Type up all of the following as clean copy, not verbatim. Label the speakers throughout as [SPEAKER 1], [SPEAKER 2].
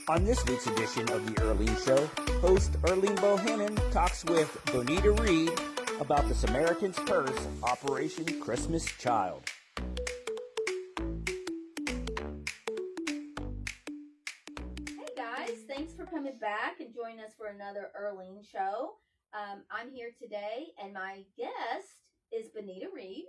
[SPEAKER 1] On this week's edition of the Earlene Show, host Earlene Bohannon talks with Bonita Reed about the Samaritan's Purse, Operation Christmas Child.
[SPEAKER 2] Hey guys, thanks for coming back and joining us for another Earlene Show. I'm here today, and my guest is Bonita Reed.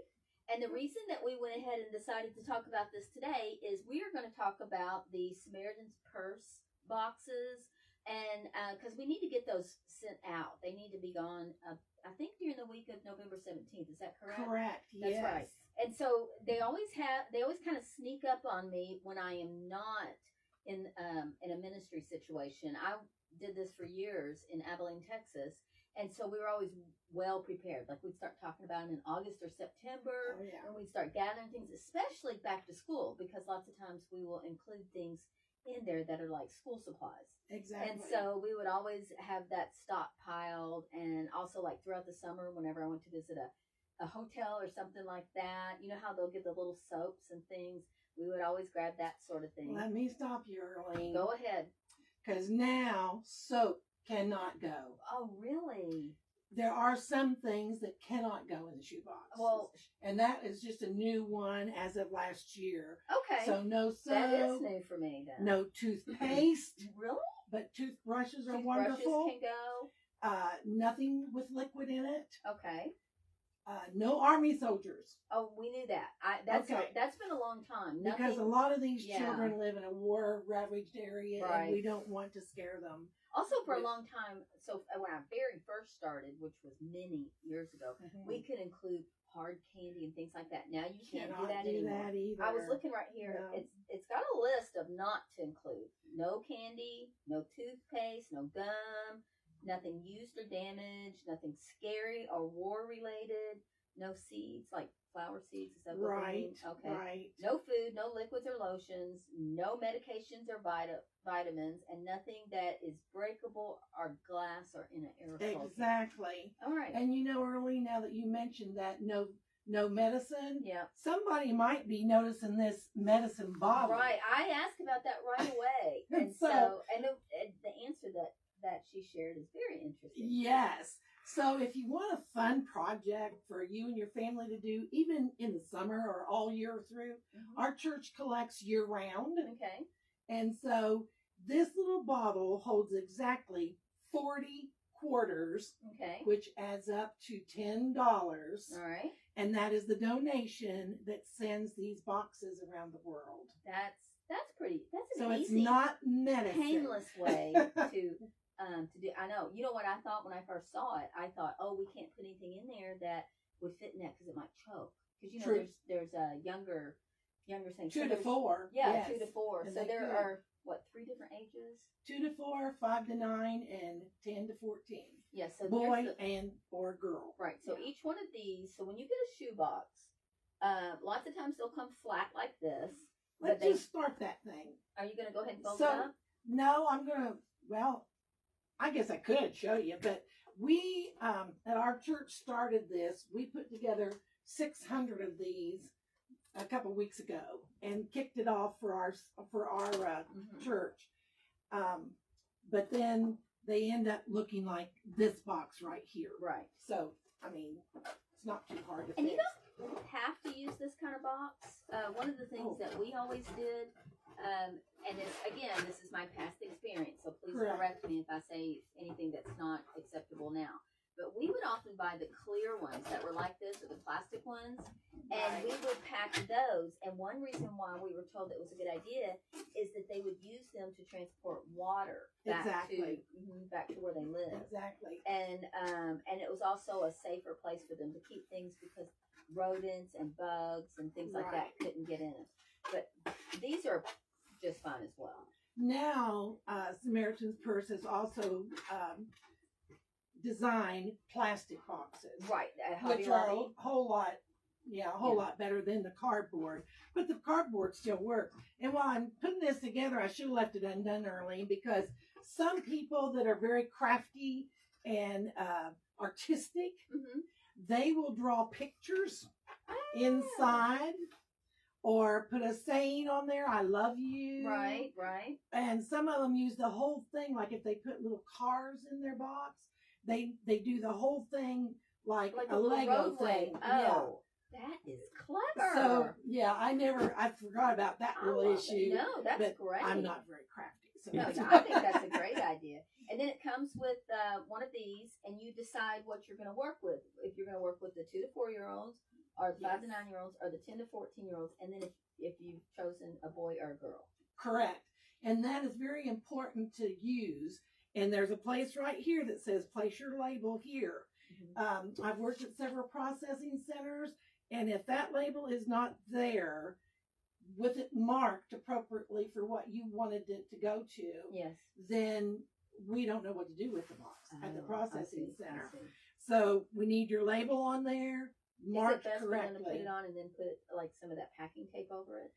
[SPEAKER 2] And the reason that we went ahead and decided to talk about this today is we are going to talk about the Samaritan's Purse boxes, and because we need to get those sent out. They need to be gone, I think, during the week of November 17th. Is that correct?
[SPEAKER 3] Correct.
[SPEAKER 2] That's
[SPEAKER 3] yes.
[SPEAKER 2] right. And so they always kind of sneak up on me when I am not in a ministry situation. I did this for years in Abilene, Texas. And so we were always well prepared. Like we'd start talking about it in August or September.
[SPEAKER 3] Oh, yeah.
[SPEAKER 2] And we'd start gathering things, especially back to school, because lots of times we will include things in there that are like school supplies.
[SPEAKER 3] Exactly.
[SPEAKER 2] And so we would always have that stockpiled. And also like throughout the summer, whenever I went to visit a hotel or something like that, you know how they'll get the little soaps and things? We would always grab that sort of thing.
[SPEAKER 3] Let me stop you, Earlene.
[SPEAKER 2] Go ahead.
[SPEAKER 3] Because now soap cannot go.
[SPEAKER 2] Oh, really?
[SPEAKER 3] There are some things that cannot go in the shoebox.
[SPEAKER 2] Well,
[SPEAKER 3] and that is just a new one as of last year.
[SPEAKER 2] okay.
[SPEAKER 3] So no soap.
[SPEAKER 2] That is new for me then.
[SPEAKER 3] No toothpaste.
[SPEAKER 2] Really?
[SPEAKER 3] But toothbrushes are
[SPEAKER 2] Toothbrushes
[SPEAKER 3] wonderful.
[SPEAKER 2] can go.
[SPEAKER 3] Nothing with liquid in it.
[SPEAKER 2] Okay.
[SPEAKER 3] No army soldiers.
[SPEAKER 2] Oh, we knew that. That's been a long time.
[SPEAKER 3] Because a lot of these
[SPEAKER 2] Yeah.
[SPEAKER 3] children live in a war-ravaged area,
[SPEAKER 2] Right.
[SPEAKER 3] and we don't want to scare them.
[SPEAKER 2] Also, for a long time, so when I very first started, which was many years ago, we could include hard candy and things like that. Now you can't do that anymore.
[SPEAKER 3] Either.
[SPEAKER 2] I was looking right here.
[SPEAKER 3] No.
[SPEAKER 2] It's got a list of not to include. No candy, no toothpaste, no gum, nothing used or damaged, nothing scary or war related, no seeds like flower seeds. Is that what they mean? Okay.
[SPEAKER 3] Right.
[SPEAKER 2] No food, no liquids or lotions, no medications or vitamins, and nothing that is breakable or glass or in an aerosol.
[SPEAKER 3] Exactly.
[SPEAKER 2] All right.
[SPEAKER 3] And you know, Early, now that you mentioned that no medicine,
[SPEAKER 2] Yeah.
[SPEAKER 3] somebody might be noticing this medicine bottle.
[SPEAKER 2] Right. I asked about that right away. And the answer that she shared is very interesting.
[SPEAKER 3] Yes. So if you want a fun project for you and your family to do, even in the summer or all year through, our church collects year round.
[SPEAKER 2] Okay.
[SPEAKER 3] And so this little bottle holds exactly 40 quarters,
[SPEAKER 2] Okay.
[SPEAKER 3] which adds up to $10.
[SPEAKER 2] All right.
[SPEAKER 3] And that is the donation that sends these boxes around the world.
[SPEAKER 2] That's pretty. That's an
[SPEAKER 3] So it's
[SPEAKER 2] easy,
[SPEAKER 3] not medicine.
[SPEAKER 2] painless way to do. I know. You know what I thought when I first saw it? I thought, oh, we can't put anything in there that would fit in that because it might choke. Because you know,
[SPEAKER 3] True.
[SPEAKER 2] there's a younger thing.
[SPEAKER 3] 2 to 4.
[SPEAKER 2] Yeah,
[SPEAKER 3] yes.
[SPEAKER 2] 2 to 4.
[SPEAKER 3] And
[SPEAKER 2] so
[SPEAKER 3] they
[SPEAKER 2] there
[SPEAKER 3] could.
[SPEAKER 2] are what, 3 different ages?
[SPEAKER 3] 2 to 4, 5 to 9, and 10 to 14.
[SPEAKER 2] Yes. So
[SPEAKER 3] Boy
[SPEAKER 2] there's
[SPEAKER 3] and or girl.
[SPEAKER 2] right. So
[SPEAKER 3] Yeah.
[SPEAKER 2] each one of these. So when you get a shoebox, lots of times they'll come flat like this.
[SPEAKER 3] Let's
[SPEAKER 2] but
[SPEAKER 3] just start that thing.
[SPEAKER 2] Are you going to go ahead and fold
[SPEAKER 3] So,
[SPEAKER 2] it up?
[SPEAKER 3] No, I'm going to, well, I guess I could show you, but we, at our church started this. We put together 600 of these a couple weeks ago and kicked it off for our church. But then they end up looking like this box right here.
[SPEAKER 2] Right.
[SPEAKER 3] So, I mean, it's not too hard to
[SPEAKER 2] And
[SPEAKER 3] fix.
[SPEAKER 2] you don't have to use this kind of box. One of the things that we always did, and this is my past experience, so please correct me if I say anything that's not acceptable now. But we would often buy the clear ones that were like this, or the plastic ones, and we would pack those. And one reason why we were told it was a good idea is that they would use them to transport water back to where they live.
[SPEAKER 3] Exactly.
[SPEAKER 2] And it was also a safer place for them to keep things because rodents and bugs and things like that couldn't get in it. But these are just fine as well.
[SPEAKER 3] Now, Samaritan's Purse has also designed plastic boxes,
[SPEAKER 2] Right,
[SPEAKER 3] which are a whole lot better than the cardboard. But the cardboard still works. And while I'm putting this together, I should have left it undone early, because some people that are very crafty and artistic, they will draw pictures inside or put a saying on there, I love you.
[SPEAKER 2] Right, right.
[SPEAKER 3] And some of them use the whole thing, like if they put little cars in their box, they do the whole thing like a Lego
[SPEAKER 2] roadway.
[SPEAKER 3] thing.
[SPEAKER 2] Oh, that is clever.
[SPEAKER 3] So yeah, I forgot about that little issue.
[SPEAKER 2] No, that's
[SPEAKER 3] but
[SPEAKER 2] great.
[SPEAKER 3] I'm not very crafty. So
[SPEAKER 2] No, I think that's a great idea. And then it comes with one of these, and you decide what you're going to work with. If you're going to work with the 2 to 4 year olds, or the 5 to 9 year olds, or the 10 to 14 year olds, and then if you've chosen a boy or a girl.
[SPEAKER 3] Correct. And that is very important to use. And there's a place right here that says place your label here. Mm-hmm. I've worked at several processing centers, and if that label is not there with it marked appropriately for what you wanted it to go to,
[SPEAKER 2] yes, then
[SPEAKER 3] we don't know what to do with the box at the processing center.
[SPEAKER 2] I see.
[SPEAKER 3] So we need your label on there, marked
[SPEAKER 2] correctly. Is it best
[SPEAKER 3] correctly.
[SPEAKER 2] to put it on and then put like some of that packing tape over it?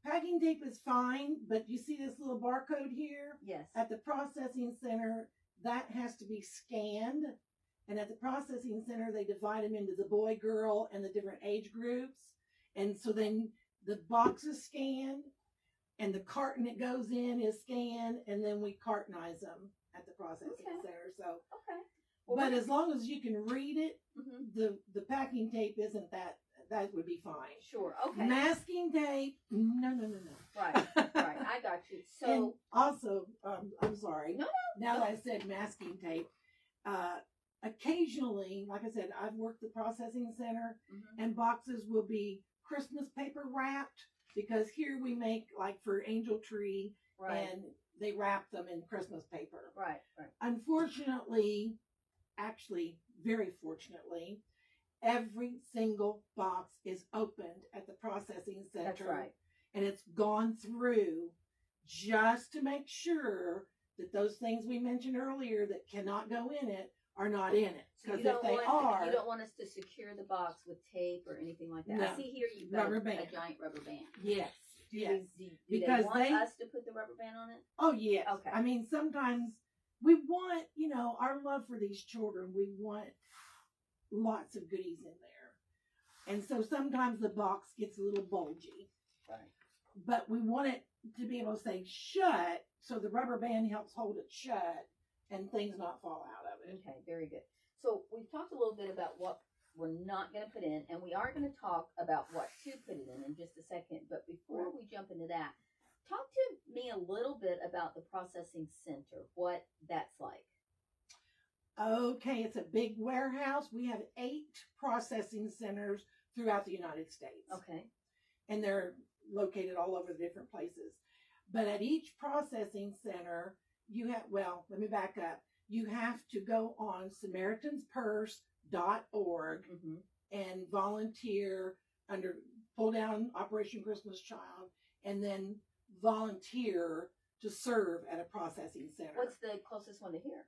[SPEAKER 3] Packing tape is fine, but you see this little barcode here?
[SPEAKER 2] Yes.
[SPEAKER 3] At the processing center, that has to be scanned. And at the processing center, they divide them into the boy, girl, and the different age groups. And so then the box is scanned, and the carton it goes in is scanned, and then we cartonize them at the processing center. So, well, but as long as you can read it, the packing tape isn't that would be fine.
[SPEAKER 2] Sure. Okay.
[SPEAKER 3] Masking tape, no.
[SPEAKER 2] Right. I got you. So
[SPEAKER 3] and also, I'm sorry.
[SPEAKER 2] No.
[SPEAKER 3] Now that I said masking tape, occasionally, like I said, I've worked the processing center, and boxes will be Christmas paper wrapped, because here we make like for Angel Tree, and they wrap them in Christmas paper.
[SPEAKER 2] Right.
[SPEAKER 3] Unfortunately, actually, very fortunately, every single box is opened at the processing center.
[SPEAKER 2] That's right.
[SPEAKER 3] And it's gone through just to make sure that those things we mentioned earlier that cannot go in it are not in it. Because if they are,
[SPEAKER 2] you don't want us to secure the box with tape or anything like that.
[SPEAKER 3] No.
[SPEAKER 2] I see here you've got
[SPEAKER 3] Rubber
[SPEAKER 2] a
[SPEAKER 3] band.
[SPEAKER 2] giant rubber band.
[SPEAKER 3] Yes. Yes.
[SPEAKER 2] Do
[SPEAKER 3] because
[SPEAKER 2] they want us to put the rubber band on it?
[SPEAKER 3] Oh, yes.
[SPEAKER 2] Okay.
[SPEAKER 3] I mean, sometimes we want, our love for these children, we want lots of goodies in there. And so sometimes the box gets a little bulgy.
[SPEAKER 2] Right.
[SPEAKER 3] But we want it to be able to stay shut, so the rubber band helps hold it shut and things not fall out of it.
[SPEAKER 2] Okay, very good. So we've talked a little bit about what we're not going to put in, and we are going to talk about what to put it in just a second. But before we jump into that, talk to me a little bit about the processing center, what that's like.
[SPEAKER 3] Okay, it's a big warehouse. We have 8 processing centers throughout the United States.
[SPEAKER 2] Okay.
[SPEAKER 3] And they're located all over the different places. But at each processing center, let me back up. You have to go on SamaritansPurse.org and volunteer pull down Operation Christmas Child, and then volunteer to serve at a processing center.
[SPEAKER 2] What's the closest one to here?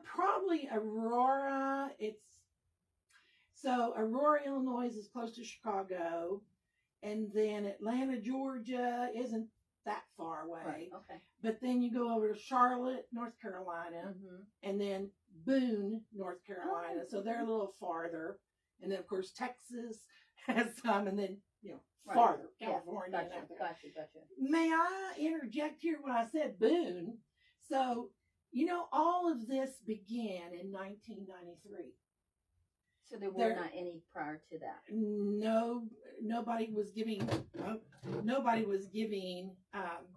[SPEAKER 3] Probably Aurora. Aurora, Illinois is close to Chicago, and then Atlanta, Georgia isn't that far away.
[SPEAKER 2] Right. Okay.
[SPEAKER 3] But then you go over to Charlotte, North Carolina, and then Boone, North Carolina. So they're a little farther. And then, of course, Texas has some, and then, farther, California.
[SPEAKER 2] Gotcha.
[SPEAKER 3] May I interject here when I said Boone? So, all of this began in 1993.
[SPEAKER 2] So there were not any prior to that.
[SPEAKER 3] No, nobody was giving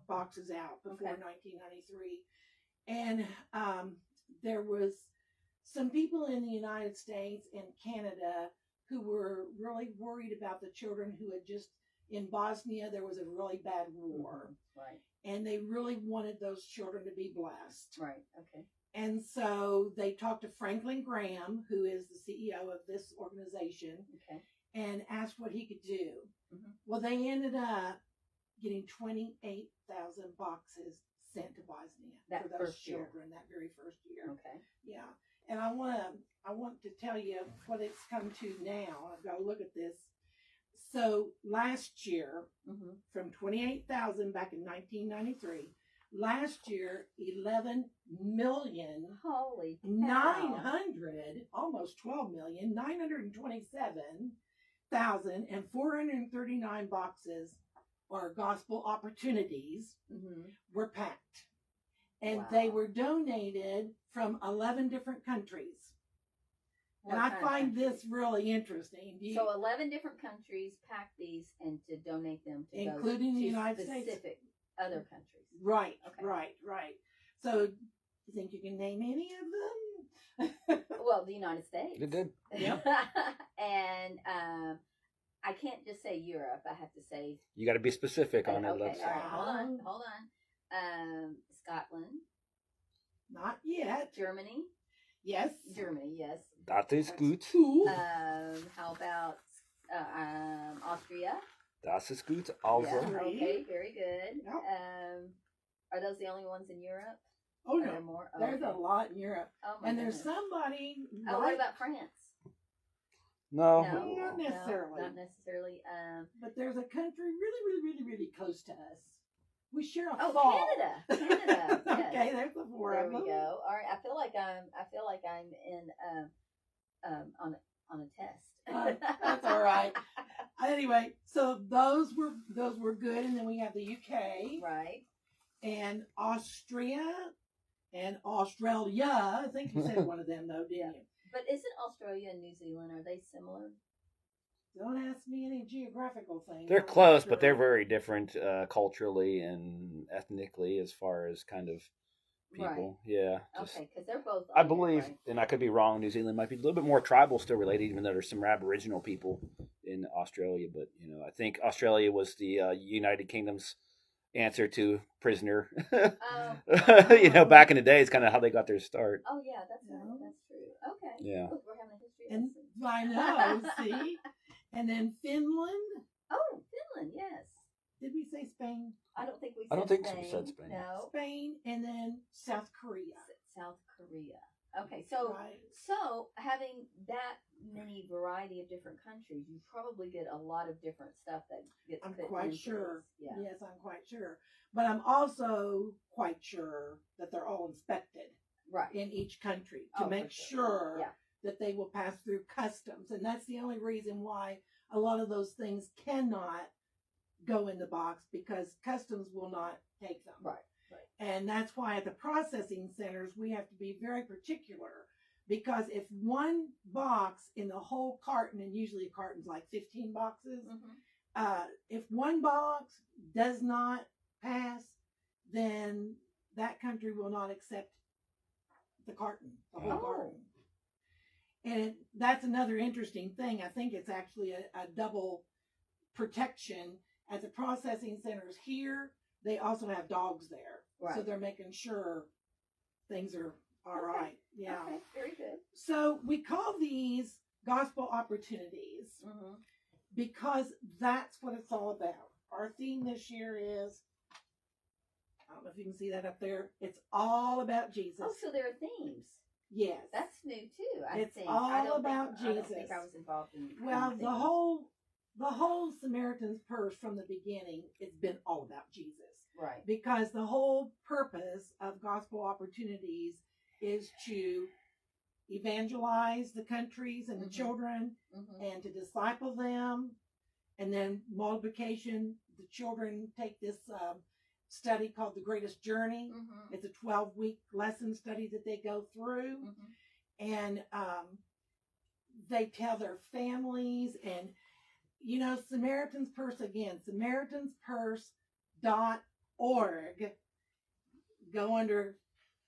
[SPEAKER 3] boxes out before 1993, and there was some people in the United States and Canada who were really worried about the children who had just in Bosnia. There was a really bad war,
[SPEAKER 2] right?
[SPEAKER 3] And they really wanted those children to be blessed,
[SPEAKER 2] right? Okay.
[SPEAKER 3] And so they talked to Franklin Graham, who is the CEO of this organization, and asked what he could do. Well, they ended up getting 28,000 boxes sent to Bosnia for those children that very first year. Okay. Yeah. And I want to tell you what it's come to now. I've got to look at this. So last year, from 28,000 back in 1993, last year, 11 million,
[SPEAKER 2] holy
[SPEAKER 3] 900, almost 12 million, 927 6,439 boxes or gospel opportunities were packed. And they were donated from 11 different countries. And I find this really interesting.
[SPEAKER 2] So 11 different countries packed these and to donate them to
[SPEAKER 3] including the United States.
[SPEAKER 2] Specific other countries.
[SPEAKER 3] Right, right. So you think you can name any of them?
[SPEAKER 2] Well, the United States.
[SPEAKER 1] It did.
[SPEAKER 3] Yep.
[SPEAKER 2] And I can't just say Europe. I have to say.
[SPEAKER 1] You got to be specific on it.
[SPEAKER 2] Okay, all right. Hold on. Scotland.
[SPEAKER 3] Not yet.
[SPEAKER 2] Germany.
[SPEAKER 3] Yes.
[SPEAKER 2] Germany, yes.
[SPEAKER 1] That is good.
[SPEAKER 2] How about Austria?
[SPEAKER 1] Das ist gut. Also.
[SPEAKER 2] Yeah, okay, very good.
[SPEAKER 3] Yep.
[SPEAKER 2] Are those the only ones in Europe?
[SPEAKER 3] Oh,
[SPEAKER 2] Are
[SPEAKER 3] no.
[SPEAKER 2] there more? Oh,
[SPEAKER 3] There's a lot in Europe.
[SPEAKER 2] Oh, my
[SPEAKER 3] and
[SPEAKER 2] goodness.
[SPEAKER 3] there's somebody.
[SPEAKER 2] Oh, what about France?
[SPEAKER 1] No.
[SPEAKER 3] Not necessarily.
[SPEAKER 2] Not necessarily.
[SPEAKER 3] But there's a country really close to us. We share a
[SPEAKER 2] Oh,
[SPEAKER 3] fall.
[SPEAKER 2] Canada. Yes.
[SPEAKER 3] Okay, there's the four
[SPEAKER 2] There
[SPEAKER 3] of
[SPEAKER 2] we
[SPEAKER 3] them.
[SPEAKER 2] go. All right. I feel like I'm in on a test.
[SPEAKER 3] That's all right. Anyway, so those were good, and then we have the UK,
[SPEAKER 2] Right.
[SPEAKER 3] and Austria, and Australia. I think you said one of them though, didn't you?
[SPEAKER 2] But isn't Australia and New Zealand, are they similar?
[SPEAKER 3] Don't ask me any geographical things.
[SPEAKER 1] They're
[SPEAKER 3] I'm not
[SPEAKER 1] close,
[SPEAKER 3] sure.
[SPEAKER 1] but they're very different culturally and ethnically as far as kind of people.
[SPEAKER 2] Right.
[SPEAKER 1] Yeah. Just,
[SPEAKER 2] Okay, because they're both.
[SPEAKER 1] I
[SPEAKER 2] on there,
[SPEAKER 1] believe,
[SPEAKER 2] right?
[SPEAKER 1] and I could be wrong, New Zealand might be a little bit more tribal still related, even though there's some Aboriginal people in Australia. But, I think Australia was the United Kingdom's answer to prisoner. Back in the day, it's kind of how they got their start.
[SPEAKER 2] Oh yeah, that's right. That's true. Okay.
[SPEAKER 1] Yeah.
[SPEAKER 2] Look, we're having a history
[SPEAKER 3] And
[SPEAKER 2] lesson.
[SPEAKER 3] I know, see? And then Finland.
[SPEAKER 2] Oh, Finland, yes.
[SPEAKER 3] Did we say Spain?
[SPEAKER 2] I don't think we said
[SPEAKER 1] I don't think
[SPEAKER 2] Spain.
[SPEAKER 1] we said Spain.
[SPEAKER 2] No.
[SPEAKER 3] Spain, and then South Korea.
[SPEAKER 2] South Korea. Okay, so
[SPEAKER 3] Right.
[SPEAKER 2] so having that many variety of different countries, you probably get a lot of different stuff that gets
[SPEAKER 3] I'm
[SPEAKER 2] put
[SPEAKER 3] quite
[SPEAKER 2] into
[SPEAKER 3] sure.
[SPEAKER 2] this. Yeah.
[SPEAKER 3] Yes, I'm quite sure. But I'm also quite sure that they're all inspected
[SPEAKER 2] Right.
[SPEAKER 3] in each country to
[SPEAKER 2] Oh,
[SPEAKER 3] make
[SPEAKER 2] for
[SPEAKER 3] sure
[SPEAKER 2] Yeah.
[SPEAKER 3] that they will pass through customs. And that's the only reason why a lot of those things cannot go in the box, because customs will not take them.
[SPEAKER 2] Right.
[SPEAKER 3] And that's why at the processing centers, we have to be very particular, because if one box in the whole carton, and usually a carton's like 15 boxes,
[SPEAKER 2] Mm-hmm.
[SPEAKER 3] if one box does not pass, then that country will not accept the carton, the whole
[SPEAKER 2] Oh.
[SPEAKER 3] carton. And that's another interesting thing. I think it's actually a double protection. At the processing centers here, they also have dogs there.
[SPEAKER 2] Right.
[SPEAKER 3] So they're making sure things are all
[SPEAKER 2] Okay.
[SPEAKER 3] right. Yeah.
[SPEAKER 2] Okay, very good.
[SPEAKER 3] So we call these gospel opportunities
[SPEAKER 2] Mm-hmm.
[SPEAKER 3] because that's what it's all about. Our theme this year is, I don't know if you can see that up there, it's all about Jesus.
[SPEAKER 2] Oh, so there are themes.
[SPEAKER 3] Yes.
[SPEAKER 2] That's new too. I
[SPEAKER 3] It's
[SPEAKER 2] think.
[SPEAKER 3] all
[SPEAKER 2] I don't
[SPEAKER 3] about
[SPEAKER 2] think, I don't think
[SPEAKER 3] Jesus.
[SPEAKER 2] I was involved in.
[SPEAKER 3] Well,
[SPEAKER 2] themes.
[SPEAKER 3] the whole Samaritan's Purse from the beginning, it's been all about Jesus.
[SPEAKER 2] Right.
[SPEAKER 3] Because the whole purpose of gospel opportunities is to evangelize the countries and the
[SPEAKER 2] Mhm.
[SPEAKER 3] children,
[SPEAKER 2] Mm-hmm.
[SPEAKER 3] and to disciple them, and then multiplication. The children take this study called The Greatest Journey.
[SPEAKER 2] Mm-hmm.
[SPEAKER 3] It's a 12-week lesson study that they go through,
[SPEAKER 2] Mm-hmm.
[SPEAKER 3] and they tell their families. And Samaritan's Purse, again, SamaritansPurse.org. Go under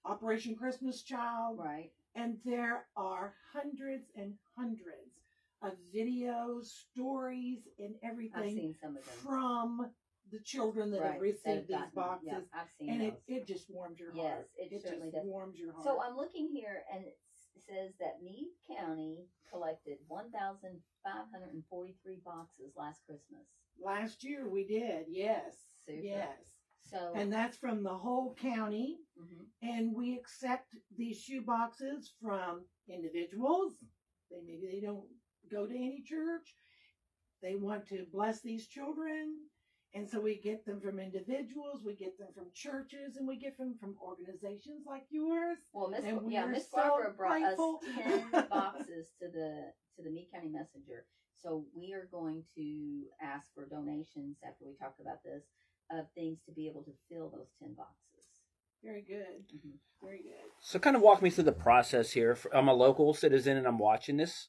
[SPEAKER 3] Operation Christmas Child,
[SPEAKER 2] Right.
[SPEAKER 3] and there are hundreds and hundreds of videos, stories, and
[SPEAKER 2] I've
[SPEAKER 3] everything
[SPEAKER 2] seen some of them.
[SPEAKER 3] from the children that have
[SPEAKER 2] Right,
[SPEAKER 3] received
[SPEAKER 2] that have
[SPEAKER 3] these
[SPEAKER 2] gotten them.
[SPEAKER 3] boxes.
[SPEAKER 2] Yeah, I've seen
[SPEAKER 3] And
[SPEAKER 2] those.
[SPEAKER 3] it just warms your
[SPEAKER 2] Yes,
[SPEAKER 3] heart.
[SPEAKER 2] it certainly
[SPEAKER 3] just
[SPEAKER 2] does.
[SPEAKER 3] warms your heart.
[SPEAKER 2] So I'm looking here, and it says that Meade County collected 1,543 boxes last Christmas.
[SPEAKER 3] Last year we did, yes.
[SPEAKER 2] Super.
[SPEAKER 3] Yes.
[SPEAKER 2] So.
[SPEAKER 3] And that's from the whole county.
[SPEAKER 2] Mhm.
[SPEAKER 3] And we accept these shoe boxes from individuals. Maybe they don't go to any church. They want to bless these children. And so we get them from individuals, we get them from churches, and we get them from organizations like yours.
[SPEAKER 2] Well, Miss
[SPEAKER 3] And we are
[SPEAKER 2] Miss
[SPEAKER 3] so
[SPEAKER 2] Barbara brought
[SPEAKER 3] grateful.
[SPEAKER 2] us 10 boxes to the Meade County Messenger. So we are going to ask for donations after we talk about this of things to be able to fill those 10 boxes.
[SPEAKER 3] Very good. Very good.
[SPEAKER 1] So kind of walk me through the process here. I'm a local citizen and I'm watching this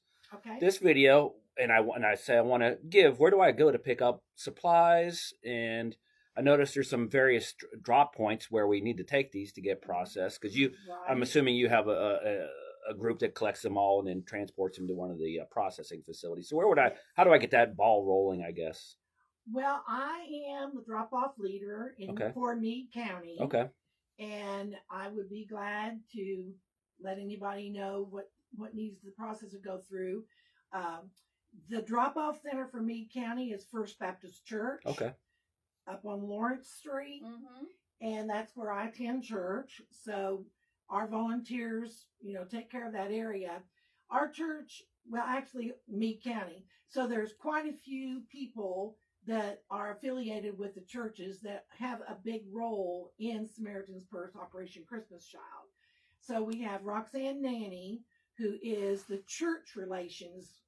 [SPEAKER 1] video, and I say I want to give. Where do I go to pick up supplies? And I noticed there's some various drop points where we need to take these to get processed, because I'm assuming you have a group that collects them all and then transports them to one of the processing facilities. So how do I get that ball rolling, I guess?
[SPEAKER 3] Well, I am the drop-off leader for Meade County.
[SPEAKER 1] Okay.
[SPEAKER 3] And I would be glad to let anybody know what needs the process to go through. The drop-off center for Meade County is First Baptist Church.
[SPEAKER 1] Okay.
[SPEAKER 3] Up on Lawrence Street. And that's where I attend church. So our volunteers, take care of that area. Our church, well, actually Meade County. So there's quite a few people that are affiliated with the churches that have a big role in Samaritan's Purse, Operation Christmas Child. So we have Roxanne Nanny, who is the church relations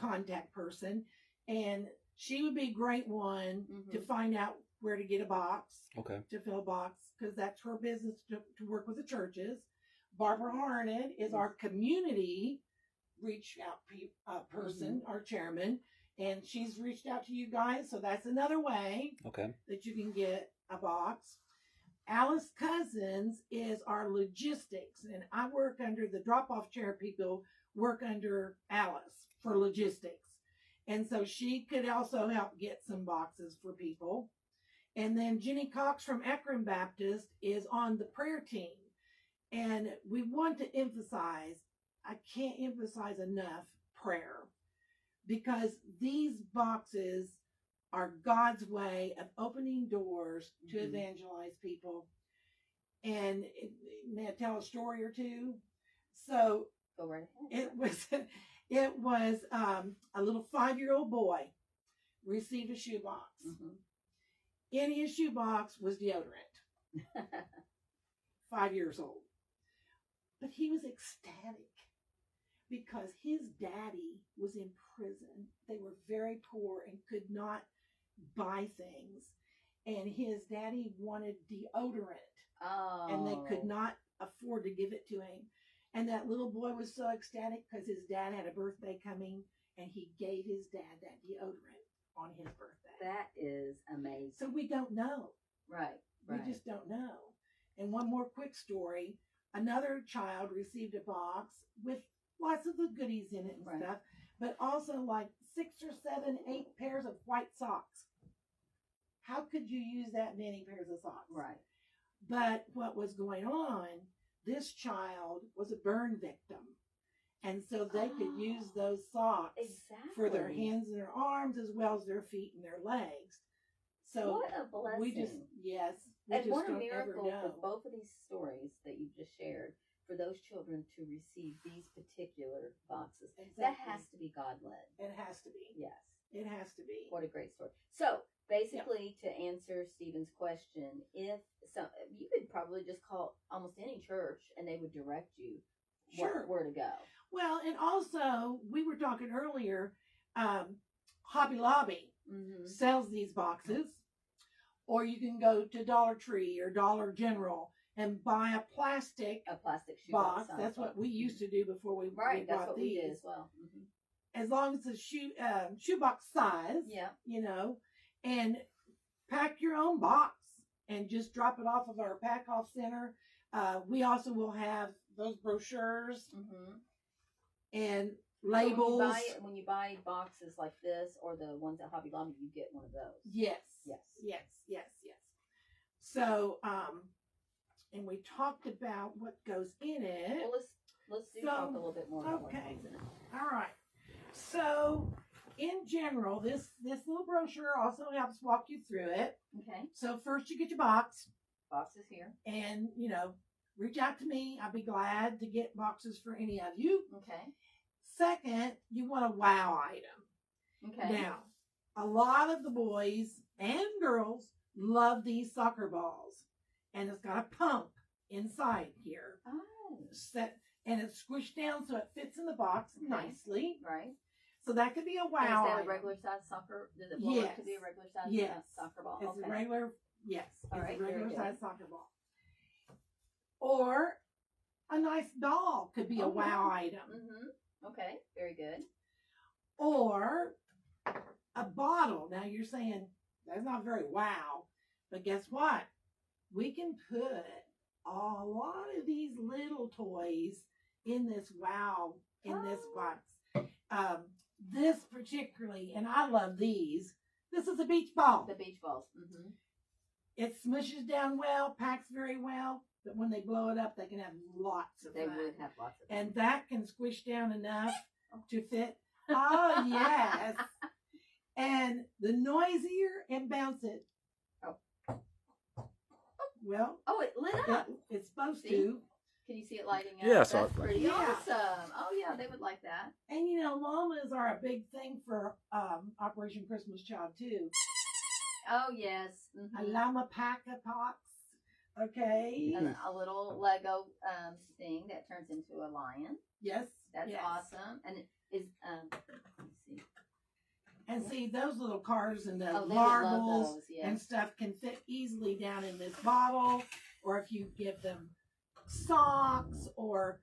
[SPEAKER 3] contact person, and she would be a great one to find out where to get a box, to fill a box, because that's her business to work with the churches. Barbara Harned is our community reach out person, our chairman. And she's reached out to you guys, so that's another way that you can get a box. Alice Cousins is our logistics, and I work under the drop-off chair people, work under Alice for logistics. And so she could also help get some boxes for people. And then Jenny Cox from Akron Baptist is on the prayer team. And we want to emphasize, I can't emphasize enough, prayer. Because these boxes are God's way of opening doors to evangelize people. And may I tell a story or two? So
[SPEAKER 2] go right ahead.
[SPEAKER 3] It was a little 5-year-old boy received a shoebox. In his shoebox was deodorant. 5 years old. But he was ecstatic, because his daddy was in prison. They were very poor and could not buy things. And his daddy wanted deodorant. And they could not afford to give it to him. And that little boy was so ecstatic because his dad had a birthday coming, and he gave his dad that deodorant on his birthday.
[SPEAKER 2] That is amazing.
[SPEAKER 3] So we don't know.
[SPEAKER 2] Right.
[SPEAKER 3] We just don't know. And one more quick story. Another child received a box with lots of the goodies in it and stuff, but also like 6 or 7, 8 pairs of white socks. How could you use that many pairs of socks?
[SPEAKER 2] Right.
[SPEAKER 3] But what was going on, this child was a burn victim. And so they could use those socks for their hands and their arms, as well as their feet and their legs. So
[SPEAKER 2] what a blessing.
[SPEAKER 3] We just
[SPEAKER 2] what a
[SPEAKER 3] don't
[SPEAKER 2] miracle
[SPEAKER 3] ever know.
[SPEAKER 2] for both of these stories that you just shared, for those children to receive these particular boxes.
[SPEAKER 3] Exactly.
[SPEAKER 2] That has to be God-led.
[SPEAKER 3] It has to be.
[SPEAKER 2] Yes.
[SPEAKER 3] It has to be.
[SPEAKER 2] What a great story. So basically, to answer Stephen's question, you could probably just call almost any church and they would direct you where to go.
[SPEAKER 3] Well, and also we were talking earlier, Hobby Lobby sells these boxes, or you can go to Dollar Tree or Dollar General and buy a plastic
[SPEAKER 2] shoebox.
[SPEAKER 3] That's what we used to do before we
[SPEAKER 2] that's
[SPEAKER 3] bought
[SPEAKER 2] what
[SPEAKER 3] these.
[SPEAKER 2] We did as well.
[SPEAKER 3] As long as it's shoebox size, and pack your own box and just drop it off of our pack off center. We also will have those brochures and labels.
[SPEAKER 2] So when you buy boxes like this or the ones at Hobby Lobby, you get one of those.
[SPEAKER 3] Yes. So, and we talked about what goes in it.
[SPEAKER 2] Well, let's talk a little bit more about what goes in it.
[SPEAKER 3] All right. So, in general, this little brochure also helps walk you through it.
[SPEAKER 2] Okay.
[SPEAKER 3] So first you get your box.
[SPEAKER 2] Box is here.
[SPEAKER 3] And, reach out to me. I'll be glad to get boxes for any of you.
[SPEAKER 2] Okay.
[SPEAKER 3] Second, you want a wow item.
[SPEAKER 2] Okay.
[SPEAKER 3] Now, a lot of the boys and girls love these soccer balls. And it's got a pump inside here.
[SPEAKER 2] Oh.
[SPEAKER 3] And it's squished down so it fits in the box nicely.
[SPEAKER 2] Right.
[SPEAKER 3] So that could be a wow.
[SPEAKER 2] And is that
[SPEAKER 3] item.
[SPEAKER 2] a regular size soccer? Does it blow up to be a regular size soccer ball?
[SPEAKER 3] It's a regular,
[SPEAKER 2] All right,
[SPEAKER 3] it's a regular
[SPEAKER 2] very
[SPEAKER 3] size soccer ball. Or a nice doll could be a wow item.
[SPEAKER 2] Mm-hmm. Okay, very good.
[SPEAKER 3] Or a bottle. Now you're saying that's not very wow, but guess what? We can put a lot of these little toys in this this box. This particularly, and I love these. This is a beach ball.
[SPEAKER 2] The beach balls. Mm-hmm.
[SPEAKER 3] It smushes down well, packs very well, but when they blow it up, they can have lots of fun.
[SPEAKER 2] They would have lots of fun.
[SPEAKER 3] And that can squish down enough to fit. Oh, yes. And the noisier and bounce it.
[SPEAKER 2] Oh.
[SPEAKER 3] Well.
[SPEAKER 2] Oh, it lit up.
[SPEAKER 3] It's supposed to.
[SPEAKER 2] Can you see it lighting up?
[SPEAKER 1] Yeah, so
[SPEAKER 2] that's pretty awesome. Oh, yeah, they would like that.
[SPEAKER 3] And, llamas are a big thing for Operation Christmas Child, too.
[SPEAKER 2] Oh, yes. Mm-hmm.
[SPEAKER 3] A llama pack-a-pox. Okay.
[SPEAKER 2] A little Lego thing that turns into a lion.
[SPEAKER 3] Yes.
[SPEAKER 2] That's awesome. And it is, let's see.
[SPEAKER 3] And see, those little cars and the
[SPEAKER 2] they
[SPEAKER 3] marbles
[SPEAKER 2] love those, yes.
[SPEAKER 3] and stuff can fit easily down in this bottle. Or if you give them socks or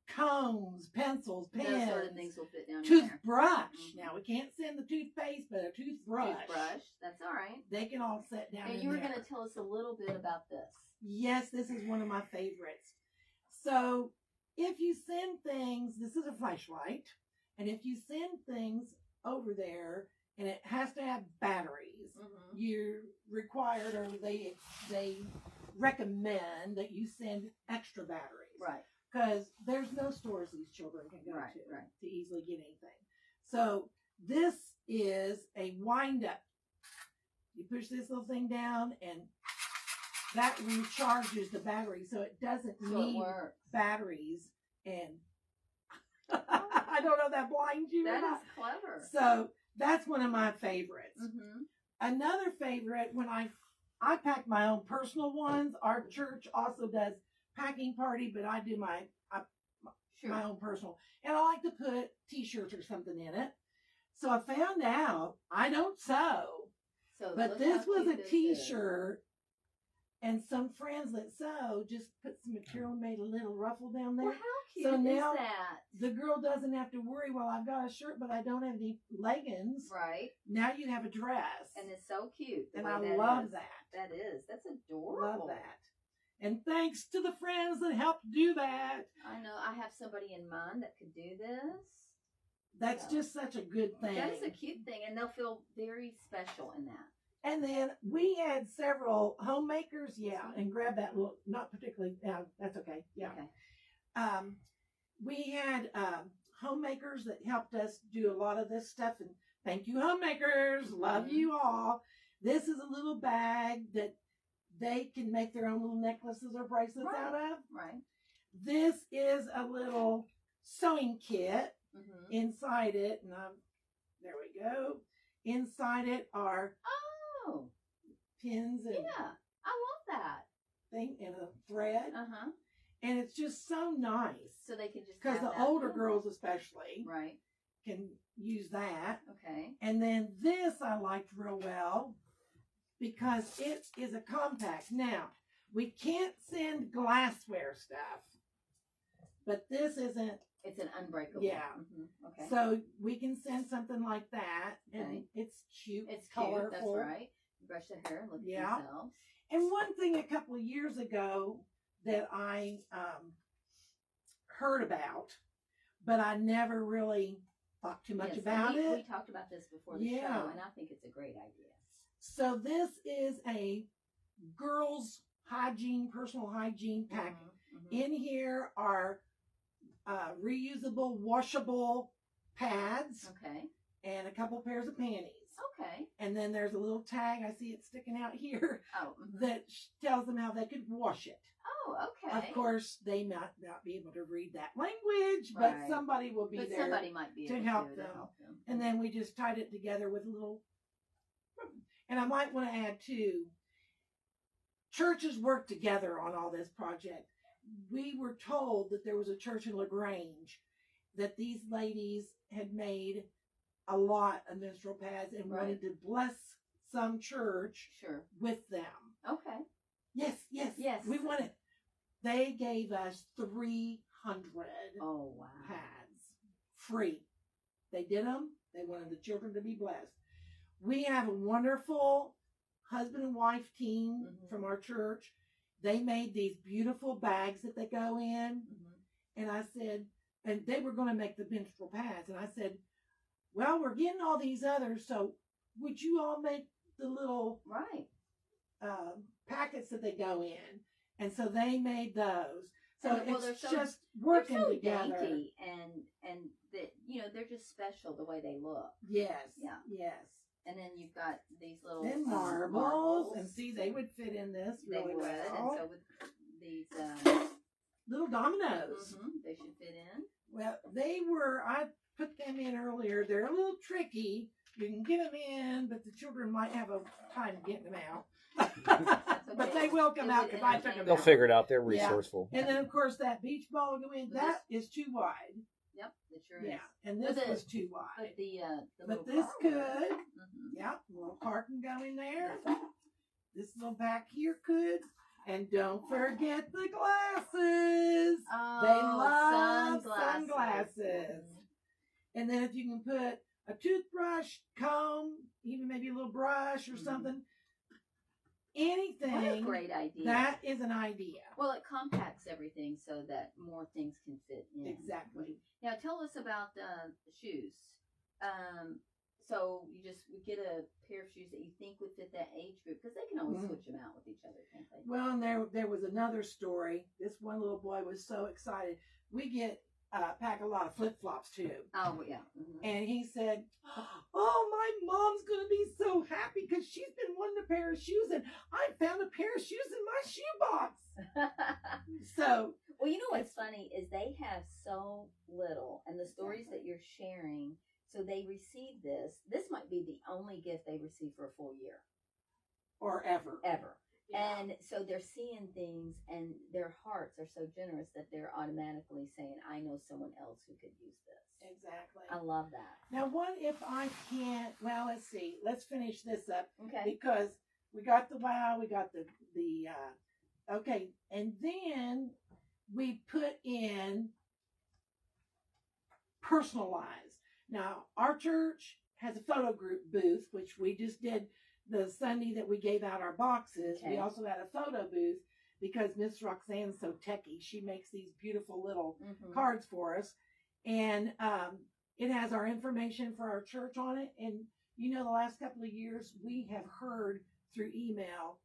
[SPEAKER 3] combs, pencils, pens.
[SPEAKER 2] Those sort of things will fit down
[SPEAKER 3] toothbrush.
[SPEAKER 2] Mm-hmm.
[SPEAKER 3] Now, we can't send the toothpaste, but a toothbrush.
[SPEAKER 2] That's all right.
[SPEAKER 3] They can all sit down
[SPEAKER 2] And
[SPEAKER 3] in
[SPEAKER 2] you were
[SPEAKER 3] there.
[SPEAKER 2] going to tell us a little bit about this.
[SPEAKER 3] Yes, this is one of my favorites. So, if you send things, this is a flashlight, and if you send things over there, and it has to have batteries, you're required, or they recommend that you send extra batteries.
[SPEAKER 2] Right.
[SPEAKER 3] Because there's no stores these children can go to easily get anything. So this is a wind up. You push this little thing down and that recharges the battery so it doesn't need batteries. And I don't know if that blinds you.
[SPEAKER 2] That is clever.
[SPEAKER 3] So that's one of my favorites.
[SPEAKER 2] Mm-hmm.
[SPEAKER 3] Another favorite, when I pack my own personal ones. Our church also does packing party, but I do my own personal. And I like to put t-shirts or something in it. So I found out I don't sew. But this was a t-shirt, and some friends that sew just put some material and made a little ruffle down there.
[SPEAKER 2] Well, how cute
[SPEAKER 3] so now
[SPEAKER 2] is that?
[SPEAKER 3] The girl doesn't have to worry, well, I've got a shirt, but I don't have any leggings.
[SPEAKER 2] Right.
[SPEAKER 3] Now you have a dress.
[SPEAKER 2] And it's so cute.
[SPEAKER 3] And I love that.
[SPEAKER 2] That's adorable.
[SPEAKER 3] Love that. And thanks to the friends that helped do that.
[SPEAKER 2] I know. I have somebody in mind that could do this.
[SPEAKER 3] That's just such a good thing.
[SPEAKER 2] That is a cute thing, and they'll feel very special in that.
[SPEAKER 3] And then we had several homemakers, and grab that little, not particularly, that's okay,
[SPEAKER 2] Okay.
[SPEAKER 3] We had homemakers that helped us do a lot of this stuff, and thank you, homemakers, love you all. This is a little bag that they can make their own little necklaces or bracelets out of.
[SPEAKER 2] Right.
[SPEAKER 3] This is a little sewing kit. Inside it, and there we go. Inside it are pins and
[SPEAKER 2] I love that
[SPEAKER 3] thing and a thread. And it's just so nice.
[SPEAKER 2] So they can just
[SPEAKER 3] because the older girls especially can use that.
[SPEAKER 2] Okay.
[SPEAKER 3] And then this I liked real well because it is a compact. Now we can't send glassware stuff, but this isn't.
[SPEAKER 2] It's an unbreakable.
[SPEAKER 3] Yeah.
[SPEAKER 2] Okay.
[SPEAKER 3] So we can send something like that, and it's cute.
[SPEAKER 2] It's
[SPEAKER 3] colorful.
[SPEAKER 2] Cute. That's right. You brush the hair and look at themselves.
[SPEAKER 3] And one thing a couple of years ago that I heard about, but I never really thought too much about it.
[SPEAKER 2] We talked about this before the show, and I think it's a great idea.
[SPEAKER 3] So this is a girls' hygiene, personal hygiene pack. In here are reusable, washable pads.
[SPEAKER 2] Okay.
[SPEAKER 3] And a couple pairs of panties.
[SPEAKER 2] Okay.
[SPEAKER 3] And then there's a little tag, I see it sticking out here, that tells them how they could wash it.
[SPEAKER 2] Oh, okay.
[SPEAKER 3] Of course, they might not be able to read that language, but somebody will be there
[SPEAKER 2] somebody might be
[SPEAKER 3] to
[SPEAKER 2] able
[SPEAKER 3] help
[SPEAKER 2] to
[SPEAKER 3] them.
[SPEAKER 2] help them.
[SPEAKER 3] And then we just tied it together with a little. And I might want to add too, churches work together on all this project. We were told that there was a church in LaGrange that these ladies had made a lot of menstrual pads and wanted to bless some church with them.
[SPEAKER 2] Okay.
[SPEAKER 3] Yes. We wanted. They gave us 300 pads free. They did them. They wanted the children to be blessed. We have a wonderful husband and wife team from our church. They made these beautiful bags that they go in. And I said, and they were going to make the menstrual pads. And I said, well, we're getting all these others, so would you all make the little packets that they go in? And so they made those. So it's just working
[SPEAKER 2] they're so
[SPEAKER 3] together.
[SPEAKER 2] Dainty and that they're just special the way they look.
[SPEAKER 3] Yes.
[SPEAKER 2] Yeah.
[SPEAKER 3] Yes.
[SPEAKER 2] And then you've got these little
[SPEAKER 3] marbles, and see, they would fit in this really well.
[SPEAKER 2] And so with these
[SPEAKER 3] little dominoes,
[SPEAKER 2] they should fit in.
[SPEAKER 3] Well, I put them in earlier. They're a little tricky. You can get them in, but the children might have a time getting them out. But they will come out because I took them
[SPEAKER 1] They'll
[SPEAKER 3] out.
[SPEAKER 1] figure it out. They're resourceful.
[SPEAKER 3] Yeah. And then, of course, that beach ball will go in. That is too wide.
[SPEAKER 2] Yep, it sure is.
[SPEAKER 3] Yeah, and this was too wide.
[SPEAKER 2] But
[SPEAKER 3] this could. Yep, a little car can go in there. This little back here could. And don't forget the glasses.
[SPEAKER 2] Oh,
[SPEAKER 3] they love sunglasses. And then if you can put a toothbrush, comb, even maybe a little brush or something, anything.
[SPEAKER 2] What a great idea.
[SPEAKER 3] That is an idea.
[SPEAKER 2] Well, it compacts everything so that more things can fit in.
[SPEAKER 3] Exactly.
[SPEAKER 2] Now, tell us about shoes. So you get a pair of shoes that you think would fit that age group, because they can always switch them out with each other, can't they?
[SPEAKER 3] Well, and there was another story. This one little boy was so excited. We pack a lot of flip-flops too.
[SPEAKER 2] Oh, yeah.
[SPEAKER 3] And he said, oh, my mom's going to be so happy because she's been wanting a pair of shoes, and I found a pair of shoes in my shoebox. So.
[SPEAKER 2] Well, you know what's funny is they have so little, and the stories that you're sharing, so they receive this. This might be the only gift they receive for a full year.
[SPEAKER 3] Or ever.
[SPEAKER 2] Ever. Yeah. And so they're seeing things, and their hearts are so generous that they're automatically saying, I know someone else who could use this.
[SPEAKER 3] Exactly.
[SPEAKER 2] I love that.
[SPEAKER 3] Now, what if I can't, well, let's see. Let's finish this up.
[SPEAKER 2] Okay.
[SPEAKER 3] Because we got the wow, we got the okay. And then we put in personalized. Now, our church has a photo group booth, which we just did the Sunday that we gave out our boxes. Okay. We also had a photo booth because Miss Roxanne's so techie. She makes these beautiful little cards for us. And it has our information for our church on it. And, the last couple of years, we have heard through email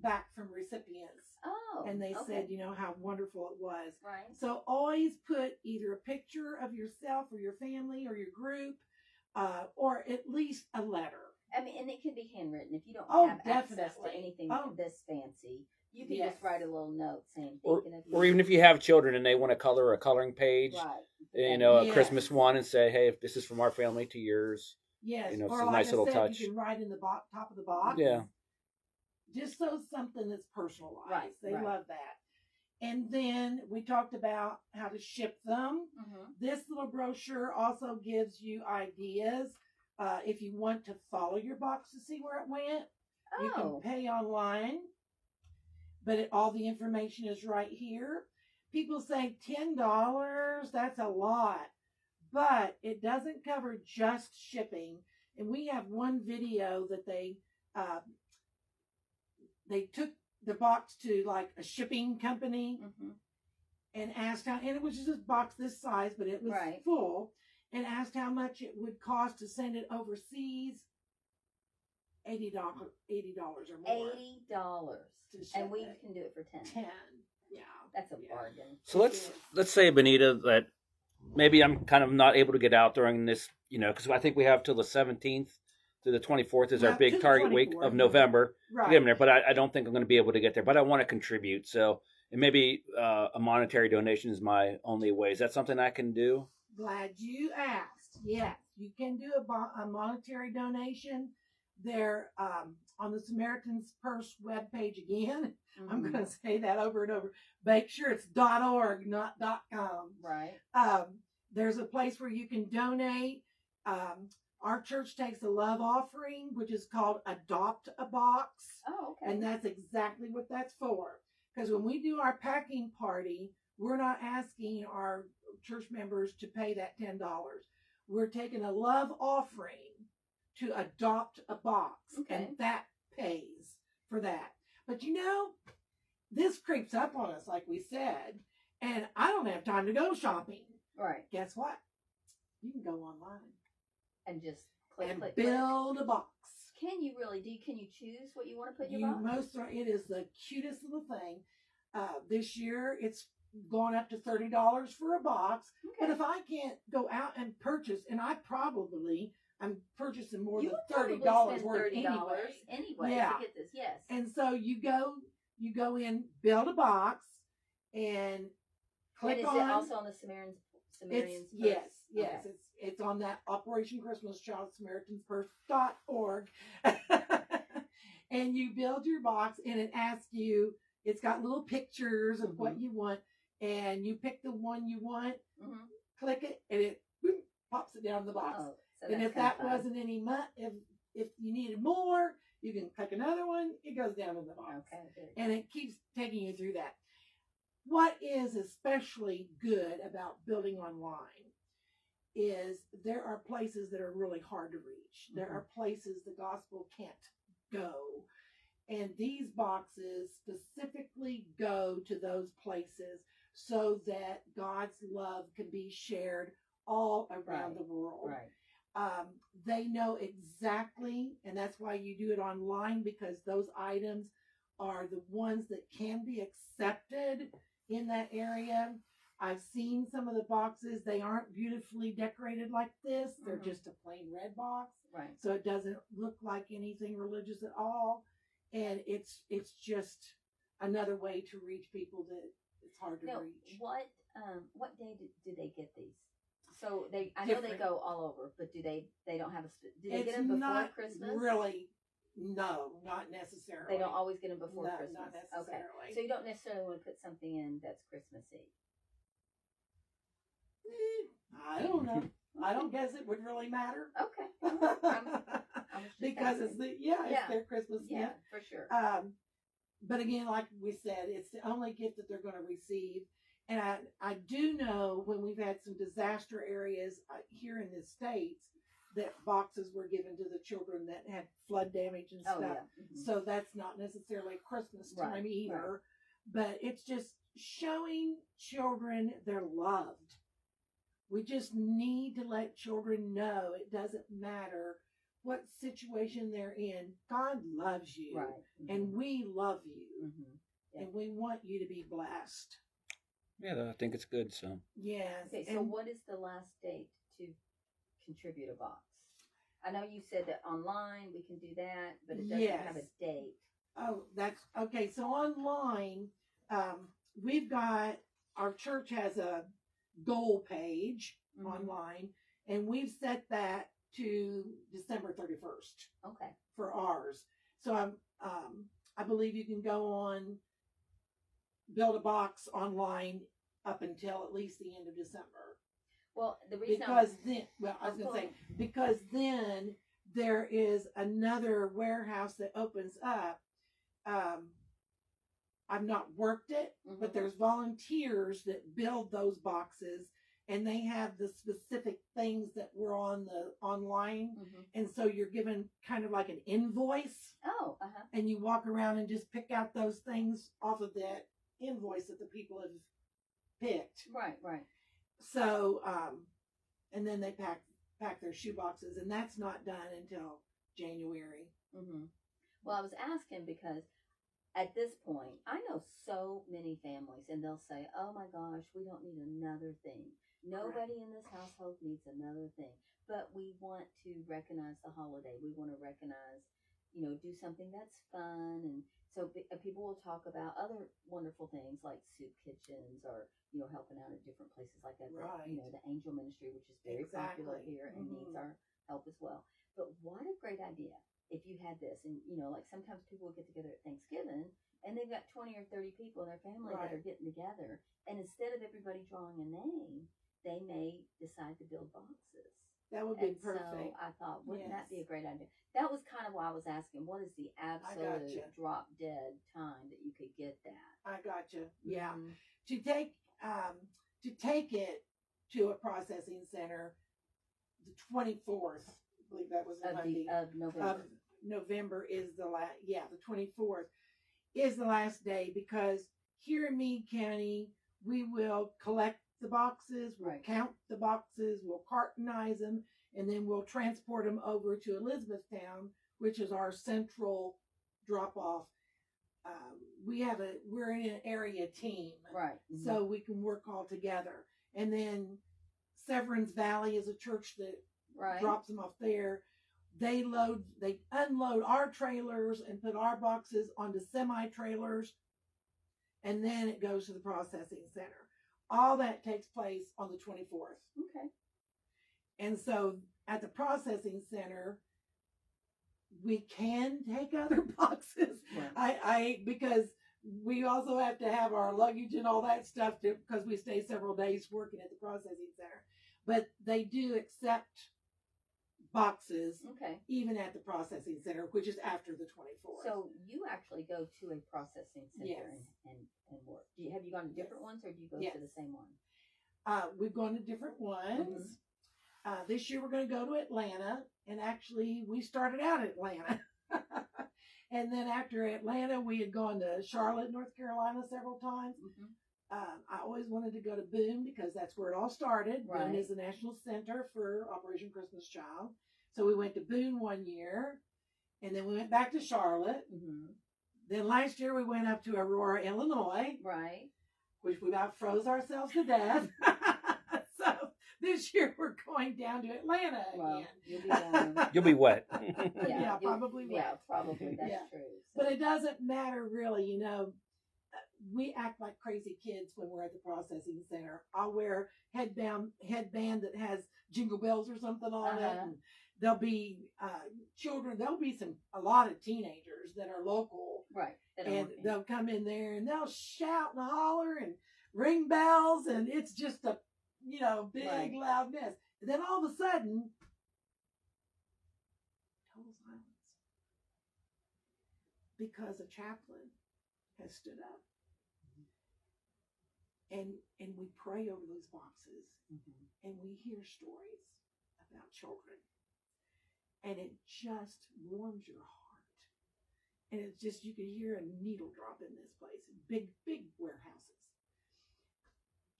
[SPEAKER 3] back from recipients.
[SPEAKER 2] Oh,
[SPEAKER 3] and they said, how wonderful it was.
[SPEAKER 2] Right.
[SPEAKER 3] So always put either a picture of yourself or your family or your group, or at least a letter.
[SPEAKER 2] I mean, and it can be handwritten if you don't have access to anything this fancy. You can just write a little note saying, thinking of you.
[SPEAKER 1] Or even if you have children and they want to color a coloring page, a Christmas one, and say, hey, if this is from our family to yours.
[SPEAKER 3] Yes,
[SPEAKER 1] it's
[SPEAKER 3] or
[SPEAKER 1] a
[SPEAKER 3] like
[SPEAKER 1] nice little
[SPEAKER 3] said,
[SPEAKER 1] touch.
[SPEAKER 3] You can write in the top of the box.
[SPEAKER 1] Yeah.
[SPEAKER 3] Just so something that's personalized.
[SPEAKER 2] Right,
[SPEAKER 3] they love that. And then we talked about how to ship them. This little brochure also gives you ideas. If you want to follow your box to see where it went, you can pay online. But all the information is right here. People say $10, that's a lot. But it doesn't cover just shipping. And we have one video that they took the box to like a shipping company and asked how, and it was just a box this size, but it was full, and asked how much it would cost to send it overseas. $80 or more.
[SPEAKER 2] $80. And we can do it for 10. Yeah. That's a bargain.
[SPEAKER 1] So let's say, Benita, that maybe I'm kind of not able to get out during this, because I think we have till the 17th to the 24th is our
[SPEAKER 3] Well, to
[SPEAKER 1] big
[SPEAKER 3] the
[SPEAKER 1] target week
[SPEAKER 3] 24th,
[SPEAKER 1] of November.
[SPEAKER 3] Right.
[SPEAKER 1] To get them there, but I don't think I'm going to be able to get there. But I want to contribute, so and maybe a monetary donation is my only way. Is that something I can do?
[SPEAKER 3] Glad you asked. Yes, you can do a monetary donation. They're on the Samaritan's Purse webpage again.
[SPEAKER 2] Mm-hmm.
[SPEAKER 3] I'm going to say that over and over. Make sure it's .org, not .com.
[SPEAKER 2] Right.
[SPEAKER 3] There's a place where you can donate. Our church takes a love offering, which is called Adopt a Box.
[SPEAKER 2] Oh, okay.
[SPEAKER 3] And that's exactly what that's for. Because when we do our packing party, we're not asking our church members to pay that $10. We're taking a love offering to adopt a box.
[SPEAKER 2] Okay.
[SPEAKER 3] And that pays for that. But this creeps up on us, like we said, and I don't have time to go shopping.
[SPEAKER 2] Right.
[SPEAKER 3] Guess what? You can go online
[SPEAKER 2] and just click,
[SPEAKER 3] and
[SPEAKER 2] click,
[SPEAKER 3] build a box.
[SPEAKER 2] Can you really do? Can you choose what you want to put in your box?
[SPEAKER 3] It is the cutest little thing. This year it's gone up to $30 for a box. Okay. But if I can't go out and purchase, and I'm purchasing more than $30 worth anyway. Yeah.
[SPEAKER 2] To get this, yes.
[SPEAKER 3] And so you go in, build a box, and click on.
[SPEAKER 2] And is it also on the Samaritan's
[SPEAKER 3] Yes.
[SPEAKER 2] Okay.
[SPEAKER 3] It's on that Operation Christmas Child SamaritansPurse.org. And you build your box, and it asks you, it's got little pictures of what you want, and you pick the one you want, click it, and it pops it down in the box.
[SPEAKER 2] Oh, so
[SPEAKER 3] and if that wasn't any if you needed more, you can click another one, it goes down in the box.
[SPEAKER 2] Okay, good.
[SPEAKER 3] And it keeps taking you through that. What is especially good about building online is there are places that are really hard to reach. There are places the gospel can't go. And these boxes specifically go to those places so that God's love can be shared all around the world.
[SPEAKER 2] Right.
[SPEAKER 3] They know exactly, and that's why you do it online, because those items are the ones that can be accepted in that area. I've seen some of the boxes. They aren't beautifully decorated like this. They're just a plain red box.
[SPEAKER 2] Right.
[SPEAKER 3] So it doesn't look like anything religious at all. And it's just another way to reach people that it's hard to reach.
[SPEAKER 2] What day do they get these? So I know they go all over, but do they don't have do they get them before Christmas?
[SPEAKER 3] Really, no, not necessarily.
[SPEAKER 2] They don't always get them before
[SPEAKER 3] No,
[SPEAKER 2] Christmas.
[SPEAKER 3] not necessarily.
[SPEAKER 2] Okay. So you don't necessarily want to put something in that's Christmas Eve.
[SPEAKER 3] I don't know. I don't guess it would really matter.
[SPEAKER 2] Okay.
[SPEAKER 3] Because it's their Christmas gift.
[SPEAKER 2] Yeah, for sure.
[SPEAKER 3] But again, like we said, it's the only gift that they're going to receive. And I do know when we've had some disaster areas here in the States that boxes were given to the children that had flood damage and stuff.
[SPEAKER 2] Oh, yeah.
[SPEAKER 3] So that's not necessarily Christmas time either. Right. But it's just showing children they're loved. We just need to let children know it doesn't matter what situation they're in. God loves you.
[SPEAKER 2] Right.
[SPEAKER 3] And we love you. Yeah. And we want you to be blessed.
[SPEAKER 1] Yeah, I think it's good. So
[SPEAKER 3] yes.
[SPEAKER 2] Okay, so what is the last date to contribute a box? I know you said that online we can do that, but it doesn't have a date.
[SPEAKER 3] Oh, that's okay. So online, we've got, our church has a goal page online, and we've set that to December 31st.
[SPEAKER 2] Okay.
[SPEAKER 3] For ours. So I believe you can go on build a box online up until at least the end of December.
[SPEAKER 2] Well, the reason
[SPEAKER 3] because then there is another warehouse that opens up. I've not worked it, but there's volunteers that build those boxes, and they have the specific things that were on the online. And so you're given kind of like an invoice.
[SPEAKER 2] Oh,
[SPEAKER 3] and you walk around and just pick out those things off of that invoice that the people have picked.
[SPEAKER 2] Right.
[SPEAKER 3] So, and then they pack their shoe boxes, and that's not done until January.
[SPEAKER 2] Well, I was asking because at this point, I know so many families, and they'll say, "Oh my gosh, we don't need another thing. Nobody in this household needs another thing. But we want to recognize the holiday. We want to recognize, do something that's fun. And so people will talk about other wonderful things like soup kitchens or, helping out at different places like that.
[SPEAKER 3] Right.
[SPEAKER 2] The Angel Ministry, which is very popular here and needs our help as well. But what a great idea if you had this. And, like sometimes people will get together at Thanksgiving and they've got 20 or 30 people in their family that are getting together. And instead of everybody drawing a name, they may decide to build boxes.
[SPEAKER 3] That would be perfect.
[SPEAKER 2] So I thought, wouldn't that be a great idea? That was kind of why I was asking, what is the absolute drop dead time that you could get that?
[SPEAKER 3] I gotcha. Yeah. To take it to a processing center, the 24th, I believe that was Monday
[SPEAKER 2] of November.
[SPEAKER 3] November is the last. Yeah, the 24th is the last day, because here in Meade County we will collect the boxes, we'll count the boxes, we'll cartonize them, and then we'll transport them over to Elizabethtown, which is our central drop-off. We're in an area team,
[SPEAKER 2] right?
[SPEAKER 3] So we can work all together. And then Severance Valley is a church that drops them off there. They unload our trailers and put our boxes onto semi-trailers, and then it goes to the processing center. All that takes place on the 24th.
[SPEAKER 2] Okay.
[SPEAKER 3] And so at the processing center, we can take other boxes. Right. Because we also have to have our luggage and all that stuff because we stay several days working at the processing center. But they do accept boxes, even at the processing center, which is after the 24th.
[SPEAKER 2] So you actually go to a processing center and work. Have you gone to different ones, or do you go to the same one?
[SPEAKER 3] We've gone to different ones. This year we're going to go to Atlanta, and actually we started out at Atlanta. And then after Atlanta, we had gone to Charlotte, North Carolina several times. I always wanted to go to Boone because that's where it all started. Right. Boone is the national center for Operation Christmas Child. So we went to Boone one year, and then we went back to Charlotte. Then last year we went up to Aurora, Illinois.
[SPEAKER 2] Right.
[SPEAKER 3] Which we about froze ourselves to death. So this year we're going down to Atlanta again.
[SPEAKER 1] You'll be wet.
[SPEAKER 3] Yeah, probably wet.
[SPEAKER 2] Yeah, probably. That's true. So.
[SPEAKER 3] But it doesn't matter really, we act like crazy kids when we're at the processing center. I'll wear headband that has jingle bells or something on it. And there'll be children. There'll be a lot of teenagers that are local.
[SPEAKER 2] Right.
[SPEAKER 3] And they'll come in there and they'll shout and holler and ring bells. And it's just a, big loud mess. And then all of a sudden, total silence. Because a chaplain has stood up. And we pray over those boxes, and we hear stories about children, and it just warms your heart. And it's just, you can hear a needle drop in this place, big warehouses.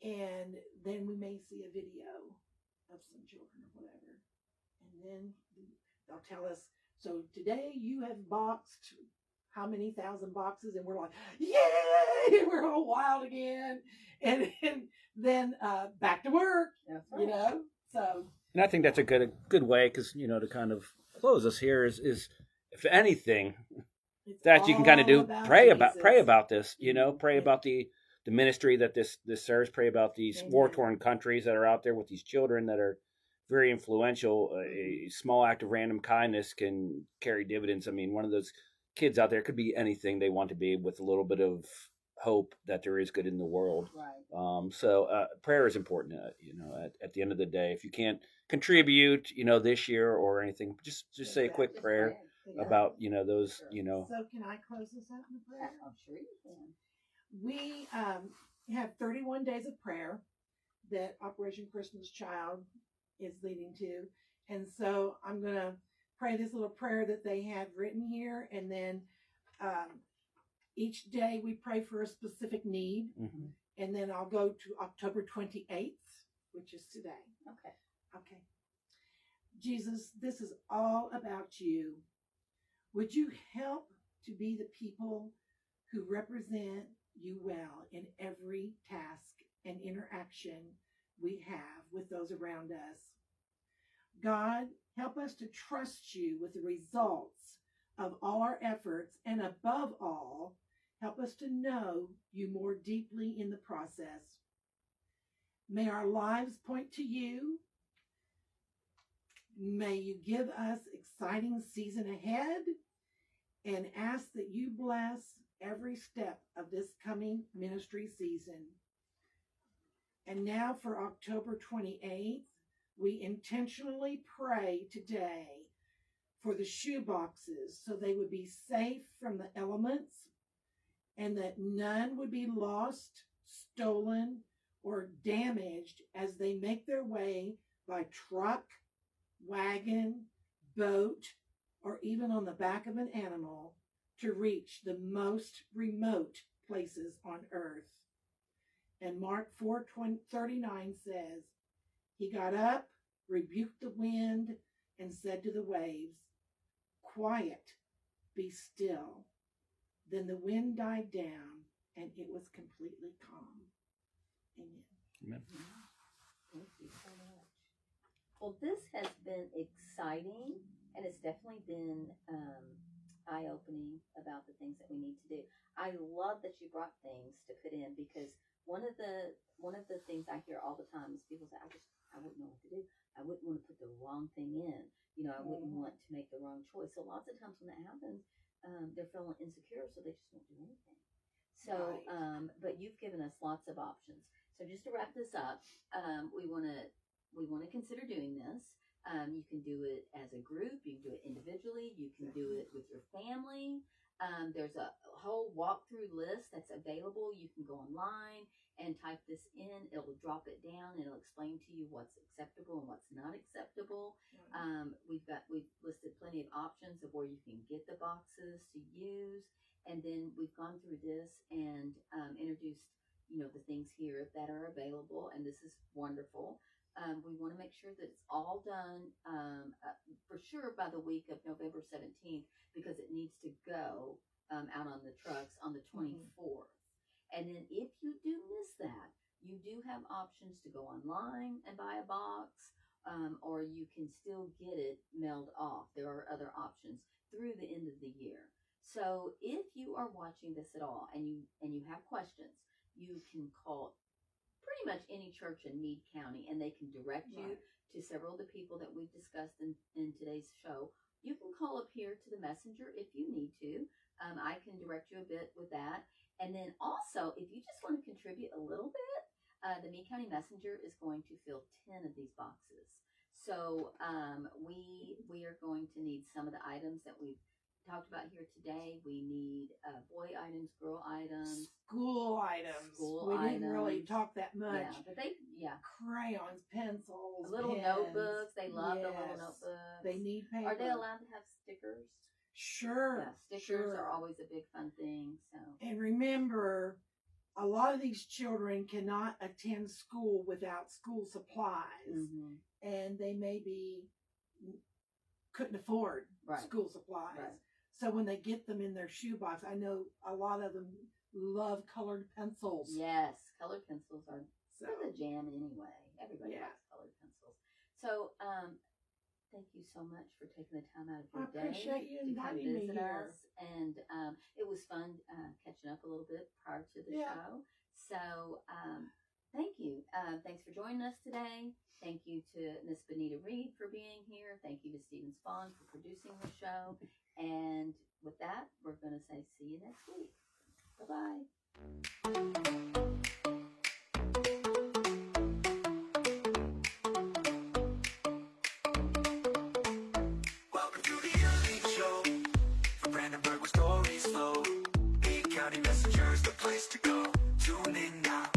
[SPEAKER 3] And then we may see a video of some children or whatever, and then they'll tell us, so today you have boxed how many thousand boxes, and we're like, yay, we're all wild again, and then back to work. That's right. So.
[SPEAKER 1] And I think that's a good way, because to kind of close us here is if anything that you can kind of do, pray about this, pray about the ministry that this serves, pray about these war-torn countries that are out there with these children that are very influential. A small act of random kindness can carry dividends. I mean, one of those kids out there could be anything they want to be, with a little bit of hope that there is good in the world.
[SPEAKER 2] Right.
[SPEAKER 1] So prayer is important. At the end of the day, if you can't contribute, this year or anything, just say a quick prayer about those.
[SPEAKER 3] So can I close this out in prayer?
[SPEAKER 2] I'm sure you can.
[SPEAKER 3] We have 31 days of prayer that Operation Christmas Child is leading to, and so I'm gonna pray this little prayer that they have written here, and then each day we pray for a specific need, and then I'll go to October 28th, which is today. Okay. Jesus, this is all about you. Would you help to be the people who represent you well in every task and interaction we have with those around us. God, help us to trust you with the results of all our efforts, and above all, help us to know you more deeply in the process. May our lives point to you. May you give us exciting season ahead, and ask that you bless every step of this coming ministry season. And now for October 28th, we intentionally pray today for the shoe boxes so they would be safe from the elements, and that none would be lost, stolen, or damaged as they make their way by truck, wagon, boat, or even on the back of an animal to reach the most remote places on earth. And Mark 4:39 says, he got up, rebuked the wind, and said to the waves, quiet, be still. Then the wind died down, and it was completely calm. Amen.
[SPEAKER 1] Amen.
[SPEAKER 2] Thank you so much. Well, this has been exciting, and it's definitely been eye-opening about the things that we need to do. I love that you brought things to put in, because one of the things I hear all the time is people say, I wouldn't know what to do. I wouldn't want to put the wrong thing in. I wouldn't want to make the wrong choice. So lots of times when that happens, they're feeling insecure, so they just won't do anything. So,
[SPEAKER 3] Right.
[SPEAKER 2] But you've given us lots of options. So just to wrap this up, we want to consider doing this. You can do it as a group. You can do it individually. You can do it with your family. There's a whole walkthrough list that's available. You can go online and type this in. It'll drop it down, and it'll explain to you what's acceptable and what's not acceptable. We've listed plenty of options of where you can get the boxes to use, and then we've gone through this and introduced the things here that are available, and this is wonderful. We want to make sure that it's all done for sure by the week of November 17th, because it needs to go out on the trucks on the 24th. And then if you do miss that, you do have options to go online and buy a box, or you can still get it mailed off. There are other options through the end of the year. So if you are watching this at all and you have questions, you can call pretty much any church in Meade County, and they can direct you to several of the people that we've discussed in today's show. You can call up here to the messenger if you need to. I can direct you a bit with that. And then also, if you just want to contribute a little bit, the Meade County Messenger is going to fill 10 of these boxes. So we are going to need some of the items that we've talked about here today. We need boy items, girl items,
[SPEAKER 3] School items. We didn't really talk that much.
[SPEAKER 2] Yeah, but
[SPEAKER 3] crayons, pencils,
[SPEAKER 2] little
[SPEAKER 3] pens.
[SPEAKER 2] notebooks. They love the little
[SPEAKER 3] Yes.
[SPEAKER 2] notebooks.
[SPEAKER 3] They need paper.
[SPEAKER 2] Are they allowed to have stickers?
[SPEAKER 3] Sure.
[SPEAKER 2] Yeah, stickers are always a big fun thing. So,
[SPEAKER 3] And remember, a lot of these children cannot attend school without school supplies, and they maybe couldn't afford school supplies.
[SPEAKER 2] Right.
[SPEAKER 3] So when they get them in their shoebox, I know a lot of them love colored pencils.
[SPEAKER 2] Yes, colored pencils are the jam anyway. Everybody likes colored pencils. So, thank you so much for taking the time out of your day.
[SPEAKER 3] I appreciate you
[SPEAKER 2] to come
[SPEAKER 3] inviting me
[SPEAKER 2] visit
[SPEAKER 3] here.
[SPEAKER 2] us. And it was fun catching up a little bit prior to the show. So, thank you. Thanks for joining us today. Thank you to Miss Benita Reed for being here. Thank you to Stephen Spahn for producing the show. And with that, we're going to say see you next week. Bye-bye.
[SPEAKER 4] Welcome to the Earlene Show. From Brandenburg, where stories flow. Meade County Messenger's the place to go. Tune in now.